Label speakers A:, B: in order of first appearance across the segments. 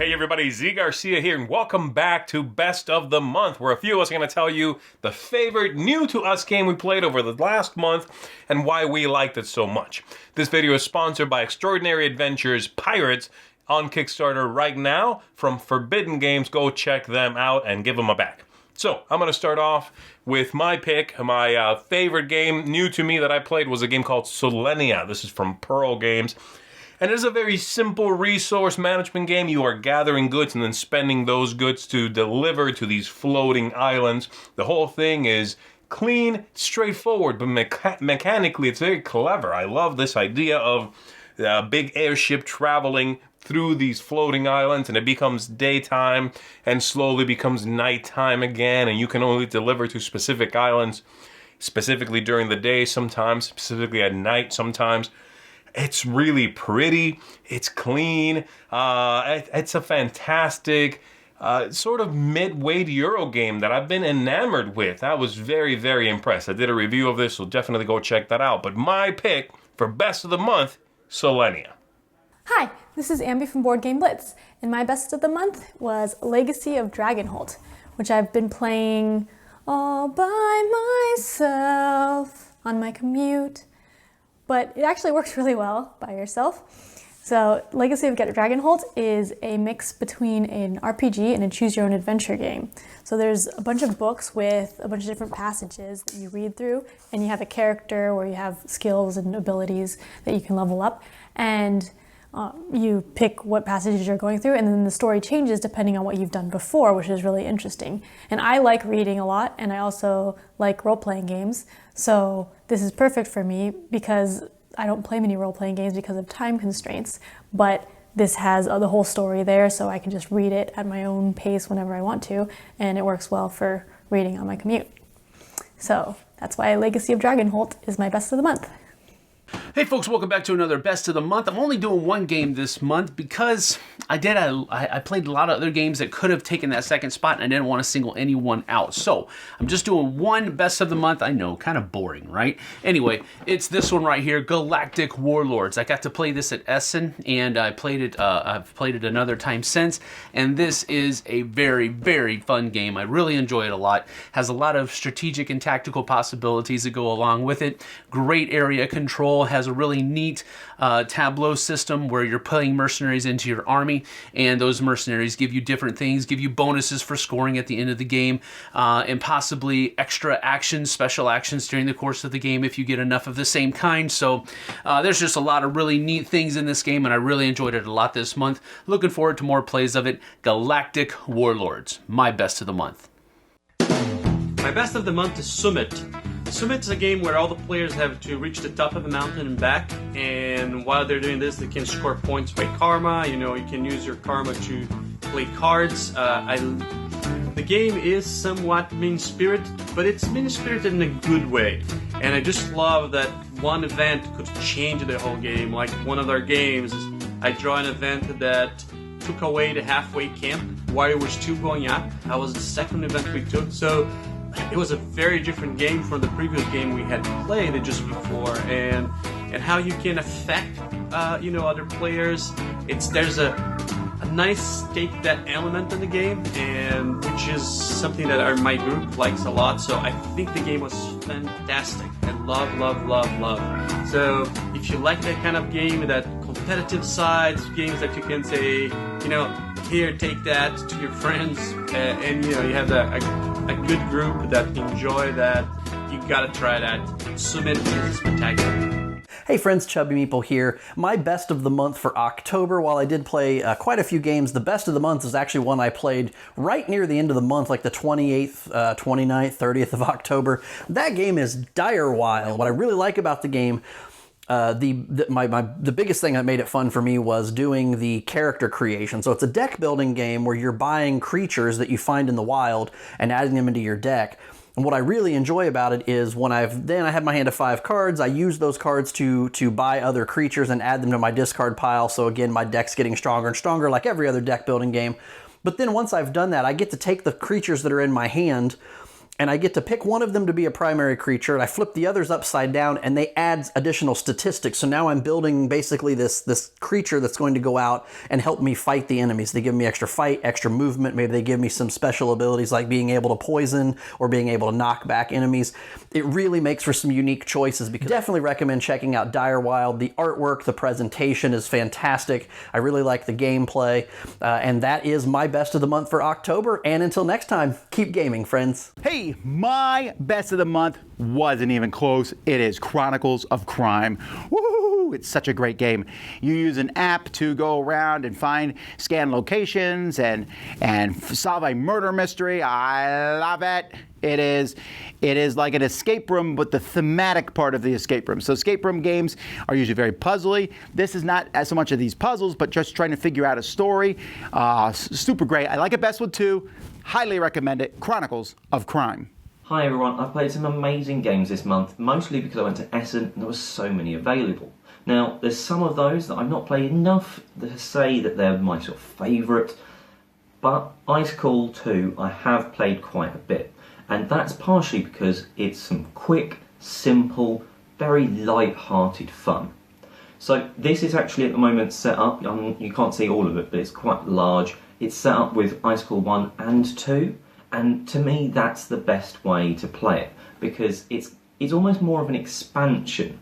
A: Hey everybody, Z Garcia here, and welcome back to Best of the Month, where a few of us are going to tell you the favorite new-to-us game we played over the last month and why we liked it so much. This video is sponsored by Extraordinary Adventures Pirates on Kickstarter right now from Forbidden Games. Go check them out and give them a back. So, I'm going to start off with my pick. My favorite game new to me that I played was a game called Solenia. This is from Pearl Games. And it is a very simple resource management game. You are gathering goods and then spending those goods to deliver to these floating islands. The whole thing is clean, straightforward, but mechanically it's very clever. I love this idea of a big airship traveling through these floating islands, and it becomes daytime and slowly becomes nighttime again, and you can only deliver to specific islands, specifically during the day sometimes, specifically at night sometimes. It's really pretty, it's clean, it's a fantastic sort of mid-weight Euro game that I've been enamored with. I was very, very impressed. I did a review of this, so definitely go check that out. But my pick for Best of the Month, Solenia.
B: Hi, this is Ambi from Board Game Blitz, and my Best of the Month was Legacy of Dragonholt, which I've been playing all by myself on my commute. But it actually works really well by yourself. So Legacy of Dragonholt is a mix between an RPG and a choose-your-own-adventure game. So there's a bunch of books with a bunch of different passages that you read through, and you have a character where you have skills and abilities that you can level up, and you pick what passages you're going through, and then the story changes depending on what you've done before, which is really interesting. And I like reading a lot, and I also like role-playing games. So this is perfect for me because I don't play many role-playing games because of time constraints, but this has the whole story there, so I can just read it at my own pace whenever I want to, and it works well for reading on my commute. So that's why Legacy of Dragonholt is my Best of the Month.
C: Hey folks, welcome back to another Best of the Month. I'm only doing one game this month because I played a lot of other games that could have taken that second spot, and I didn't want to single anyone out. So I'm just doing one Best of the Month. I know, kind of boring, right? Anyway, it's this one right here, Galactic Warlords. I got to play this at Essen, and I've played it another time since, and this is a very, very fun game. I really enjoy it a lot. Has a lot of strategic and tactical possibilities that go along with it. Great area control. Has a really neat tableau system where you're putting mercenaries into your army, and those mercenaries give you different things, give you bonuses for scoring at the end of the game, and possibly extra actions, special actions during the course of the game if you get enough of the same kind. So there's just a lot of really neat things in this game, and I really enjoyed it a lot this month. Looking forward to more plays of it. Galactic Warlords, my Best of the Month.
D: My Best of the Month is Summit. Summit is a game where all the players have to reach the top of a mountain and back, and while they're doing this, they can score points by karma. You can use your karma to play cards. The game is somewhat mean-spirited, but it's mean-spirited in a good way. And I just love that one event could change the whole game. Like one of our games, I draw an event that took away the halfway camp while it was still going up. That was the second event we took, so it was a very different game from the previous game we had played just before, and how you can affect other players. There's a nice stake that element in the game, and which is something that my group likes a lot. So I think the game was fantastic. I love. So if you like that kind of game, that competitive side, games that you can say, here, take that to your friends, and you have a good group that enjoy that, you gotta try that. Summit is spectacular.
E: Hey friends, Chubby Meeple here. My Best of the Month for October, while I did play quite a few games, the Best of the Month is actually one I played right near the end of the month, like the 28th, 29th, 30th of October. That game is Dire Wild. What I really like about the game, the biggest thing that made it fun for me was doing the character creation. So it's a deck building game where you're buying creatures that you find in the wild and adding them into your deck. And what I really enjoy about it is when I have my hand of 5 cards, I use those cards to buy other creatures and add them to my discard pile. So again, my deck's getting stronger and stronger like every other deck building game. But then once I've done that, I get to take the creatures that are in my hand and I get to pick one of them to be a primary creature, and I flip the others upside down, and they add additional statistics. So now I'm building basically this creature that's going to go out and help me fight the enemies. They give me extra fight, extra movement. Maybe they give me some special abilities like being able to poison or being able to knock back enemies. It really makes for some unique choices. Because definitely recommend checking out Dire Wild. The artwork, the presentation is fantastic. I really like the gameplay, and that is my best of the month for October. And until next time, keep gaming, friends.
F: Hey, my best of the month wasn't even close. It is Chronicles of Crime. Woo! It's such a great game. You use an app to go around and scan locations and solve a murder mystery. I love it. It is like an escape room, but the thematic part of the escape room. So escape room games are usually very puzzly. This is not as so much of these puzzles, but just trying to figure out a story. Super great. I like it best with 2. Highly recommend it. Chronicles of Crime.
G: Hi everyone, I've played some amazing games this month, mostly because I went to Essen and there were so many available. Now, there's some of those that I've not played enough to say that they're my sort of favourite, but Ice Cool 2 I have played quite a bit, and that's partially because it's some quick, simple, very light-hearted fun. So this is actually at the moment set up, you can't see all of it, but it's quite large. It's set up with Ice Cool 1 and 2, and to me that's the best way to play it, because it's almost more of an expansion.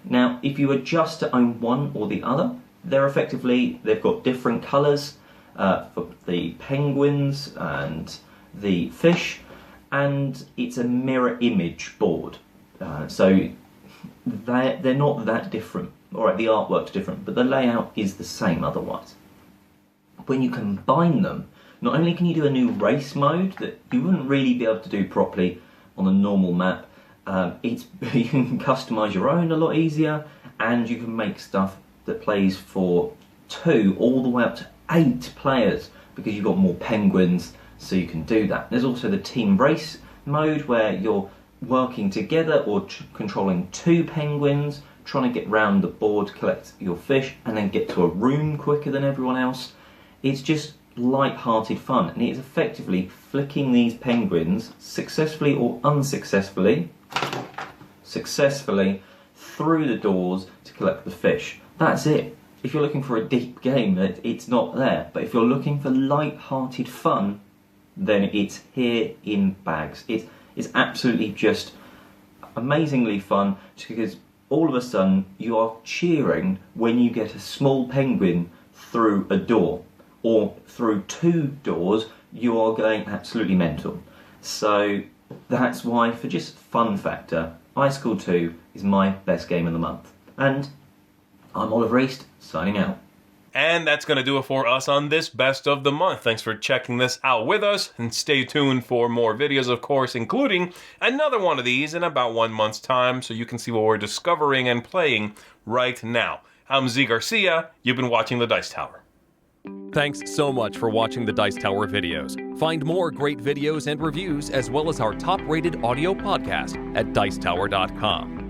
G: Now, if you were just to own one or the other, they've got different colours for the penguins and the fish, and it's a mirror image board. So they're not that different. Alright, the artwork's different, but the layout is the same otherwise. When you combine them, not only can you do a new race mode that you wouldn't really be able to do properly on a normal map, you can customise your own a lot easier, and you can make stuff that plays for 2 all the way up to 8 players, because you've got more penguins, so you can do that. There's also the team race mode where you're working together or controlling 2 penguins, trying to get round the board, collect your fish, and then get to a room quicker than everyone else. It's just light-hearted fun, and it is effectively flicking these penguins successfully or unsuccessfully through the doors to collect the fish. That's it. If you're looking for a deep game, it's not there. But if you're looking for light-hearted fun, then it's here in bags. It's absolutely just amazingly fun, just because all of a sudden you are cheering when you get a small penguin through a door, or through 2 doors, you are going absolutely mental. So that's why, for just fun factor, Ice Cool 2 is my best game of the month. And I'm Oliver East, signing out.
A: And that's going to do it for us on this Best of the Month. Thanks for checking this out with us, and stay tuned for more videos, of course, including another one of these in about 1 month's time, so you can see what we're discovering and playing right now. I'm Z Garcia. You've been watching The Dice Tower.
H: Thanks so much for watching the Dice Tower videos. Find more great videos and reviews, as well as our top-rated audio podcast at Dicetower.com.